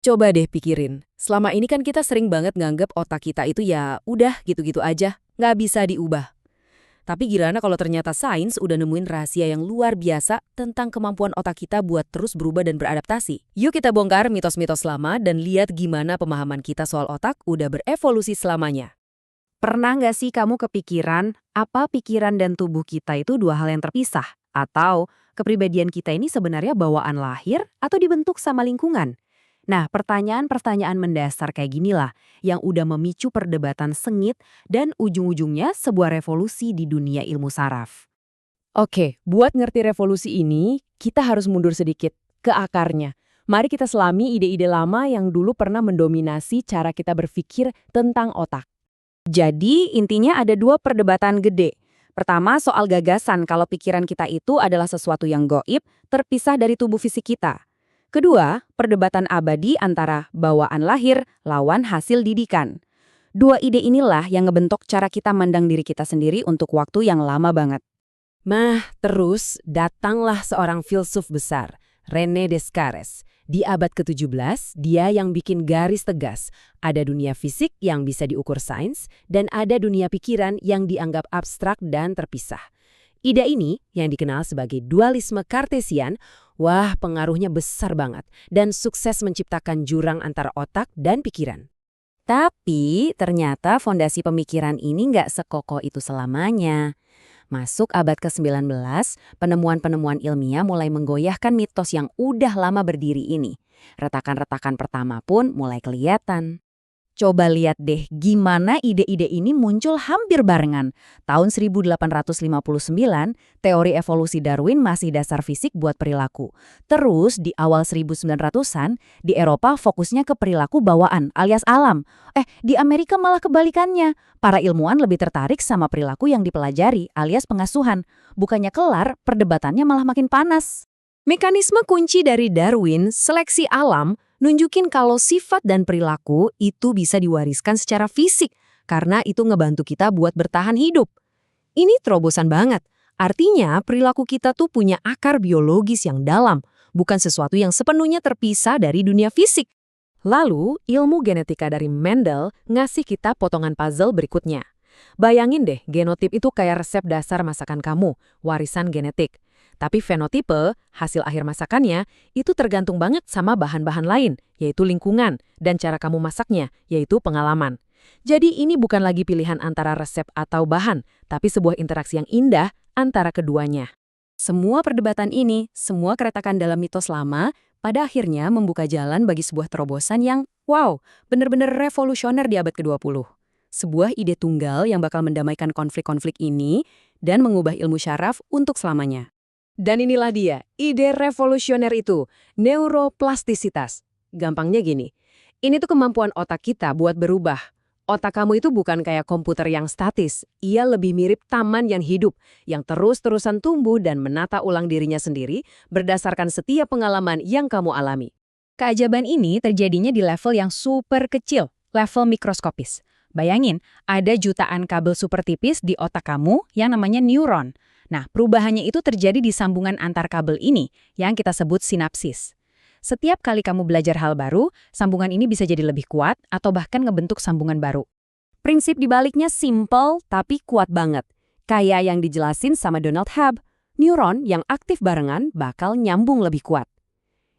Coba deh pikirin, selama ini kan kita sering banget nganggep otak kita itu ya udah gitu-gitu aja, nggak bisa diubah. Tapi gimana kalau ternyata sains udah nemuin rahasia yang luar biasa tentang kemampuan otak kita buat terus berubah dan beradaptasi? Yuk kita bongkar mitos-mitos lama dan lihat gimana pemahaman kita soal otak udah berevolusi selamanya. Pernah nggak sih kamu kepikiran, apa pikiran dan tubuh kita itu dua hal yang terpisah? Atau kepribadian kita ini sebenarnya bawaan lahir atau dibentuk sama lingkungan? Nah, pertanyaan-pertanyaan mendasar kayak ginilah yang udah memicu perdebatan sengit dan ujung-ujungnya sebuah revolusi di dunia ilmu saraf. Oke, buat ngerti revolusi ini, kita harus mundur sedikit ke akarnya. Mari kita selami ide-ide lama yang dulu pernah mendominasi cara kita berpikir tentang otak. Jadi, intinya ada dua perdebatan gede. Pertama, soal gagasan kalau pikiran kita itu adalah sesuatu yang goib, terpisah dari tubuh fisik kita. Kedua, perdebatan abadi antara bawaan lahir lawan hasil didikan. Dua ide inilah yang ngebentuk cara kita mandang diri kita sendiri untuk waktu yang lama banget. Terus datanglah seorang filsuf besar, René Descartes. Di abad ke-17, dia yang bikin garis tegas. Ada dunia fisik yang bisa diukur sains, dan ada dunia pikiran yang dianggap abstrak dan terpisah. Ide ini, yang dikenal sebagai dualisme Kartesian, wah pengaruhnya besar banget, dan sukses menciptakan jurang antara otak dan pikiran. Tapi ternyata fondasi pemikiran ini nggak sekokoh itu selamanya. Masuk abad ke-19, penemuan-penemuan ilmiah mulai menggoyahkan mitos yang udah lama berdiri ini. Retakan-retakan pertama pun mulai kelihatan. Coba lihat deh gimana ide-ide ini muncul hampir barengan. Tahun 1859, teori evolusi Darwin masih dasar fisik buat perilaku. Terus di awal 1900-an, di Eropa fokusnya ke perilaku bawaan alias alam. Di Amerika malah kebalikannya. Para ilmuwan lebih tertarik sama perilaku yang dipelajari alias pengasuhan. Bukannya kelar, perdebatannya malah makin panas. Mekanisme kunci dari Darwin, seleksi alam, nunjukin kalau sifat dan perilaku itu bisa diwariskan secara fisik karena itu ngebantu kita buat bertahan hidup. Ini terobosan banget. Artinya perilaku kita tuh punya akar biologis yang dalam, bukan sesuatu yang sepenuhnya terpisah dari dunia fisik. Lalu, ilmu genetika dari Mendel ngasih kita potongan puzzle berikutnya. Bayangin deh, genotip itu kayak resep dasar masakan kamu, warisan genetik. Tapi fenotipe, hasil akhir masakannya, itu tergantung banget sama bahan-bahan lain, yaitu lingkungan, dan cara kamu masaknya, yaitu pengalaman. Jadi ini bukan lagi pilihan antara resep atau bahan, tapi sebuah interaksi yang indah antara keduanya. Semua perdebatan ini, semua keretakan dalam mitos lama, pada akhirnya membuka jalan bagi sebuah terobosan yang, wow, benar-benar revolusioner di abad ke-20. Sebuah ide tunggal yang bakal mendamaikan konflik-konflik ini dan mengubah ilmu syaraf untuk selamanya. Dan inilah dia, ide revolusioner itu, neuroplastisitas. Gampangnya gini, ini tuh kemampuan otak kita buat berubah. Otak kamu itu bukan kayak komputer yang statis, ia lebih mirip taman yang hidup, yang terus-terusan tumbuh dan menata ulang dirinya sendiri berdasarkan setiap pengalaman yang kamu alami. Keajaiban ini terjadinya di level yang super kecil, level mikroskopis. Bayangin, ada jutaan kabel super tipis di otak kamu yang namanya neuron. Nah, perubahannya itu terjadi di sambungan antar kabel ini yang kita sebut sinapsis. Setiap kali kamu belajar hal baru, sambungan ini bisa jadi lebih kuat atau bahkan ngebentuk sambungan baru. Prinsip dibaliknya simple tapi kuat banget. Kayak yang dijelasin sama Donald Hebb, neuron yang aktif barengan bakal nyambung lebih kuat.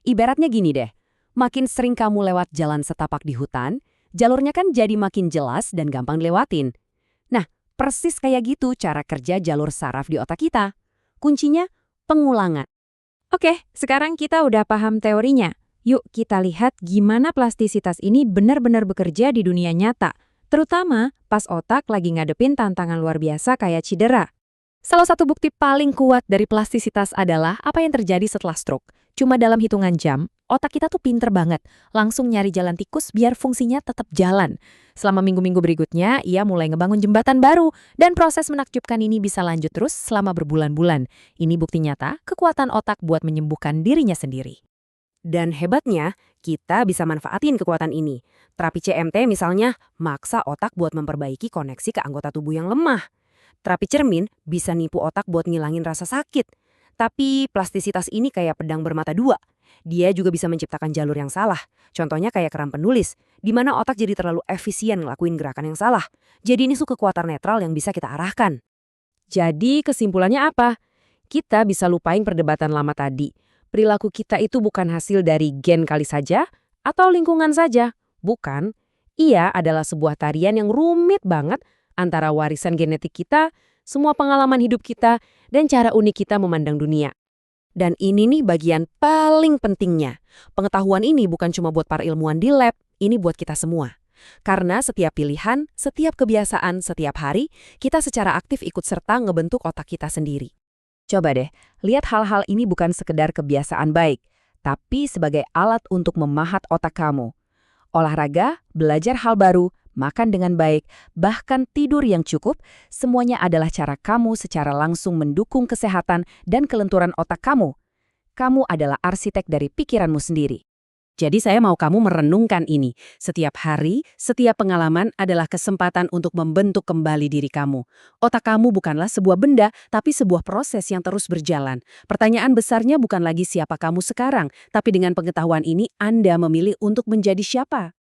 Ibaratnya gini deh, makin sering kamu lewat jalan setapak di hutan, jalurnya kan jadi makin jelas dan gampang dilewatin. Nah, persis kayak gitu cara kerja jalur saraf di otak kita. Kuncinya pengulangan. Oke, sekarang kita udah paham teorinya. Yuk kita lihat gimana plastisitas ini benar-benar bekerja di dunia nyata. Terutama pas otak lagi ngadepin tantangan luar biasa kayak cedera. Salah satu bukti paling kuat dari plastisitas adalah apa yang terjadi setelah stroke. Cuma dalam hitungan jam, otak kita tuh pinter banget. Langsung nyari jalan tikus biar fungsinya tetap jalan. Selama minggu-minggu berikutnya, ia mulai ngebangun jembatan baru. Dan proses menakjubkan ini bisa lanjut terus selama berbulan-bulan. Ini bukti nyata kekuatan otak buat menyembuhkan dirinya sendiri. Dan hebatnya, kita bisa manfaatin kekuatan ini. Terapi CMT misalnya, maksa otak buat memperbaiki koneksi ke anggota tubuh yang lemah. Terapi cermin bisa nipu otak buat ngilangin rasa sakit. Tapi plastisitas ini kayak pedang bermata dua. Dia juga bisa menciptakan jalur yang salah. Contohnya kayak keram penulis, di mana otak jadi terlalu efisien ngelakuin gerakan yang salah. Jadi ini kekuatan netral yang bisa kita arahkan. Jadi kesimpulannya apa? Kita bisa lupain perdebatan lama tadi. Perilaku kita itu bukan hasil dari gen kali saja atau lingkungan saja. Bukan. Ia adalah sebuah tarian yang rumit banget antara warisan genetik kita, semua pengalaman hidup kita, dan cara unik kita memandang dunia. Dan ini nih bagian paling pentingnya. Pengetahuan ini bukan cuma buat para ilmuwan di lab, ini buat kita semua. Karena setiap pilihan, setiap kebiasaan, setiap hari, kita secara aktif ikut serta ngebentuk otak kita sendiri. Coba deh, lihat hal-hal ini bukan sekedar kebiasaan baik, tapi sebagai alat untuk memahat otak kamu. Olahraga, belajar hal baru, makan dengan baik, bahkan tidur yang cukup, semuanya adalah cara kamu secara langsung mendukung kesehatan dan kelenturan otak kamu. Kamu adalah arsitek dari pikiranmu sendiri. Jadi saya mau kamu merenungkan ini. Setiap hari, setiap pengalaman adalah kesempatan untuk membentuk kembali diri kamu. Otak kamu bukanlah sebuah benda, tapi sebuah proses yang terus berjalan. Pertanyaan besarnya bukan lagi siapa kamu sekarang, tapi dengan pengetahuan ini Anda memilih untuk menjadi siapa.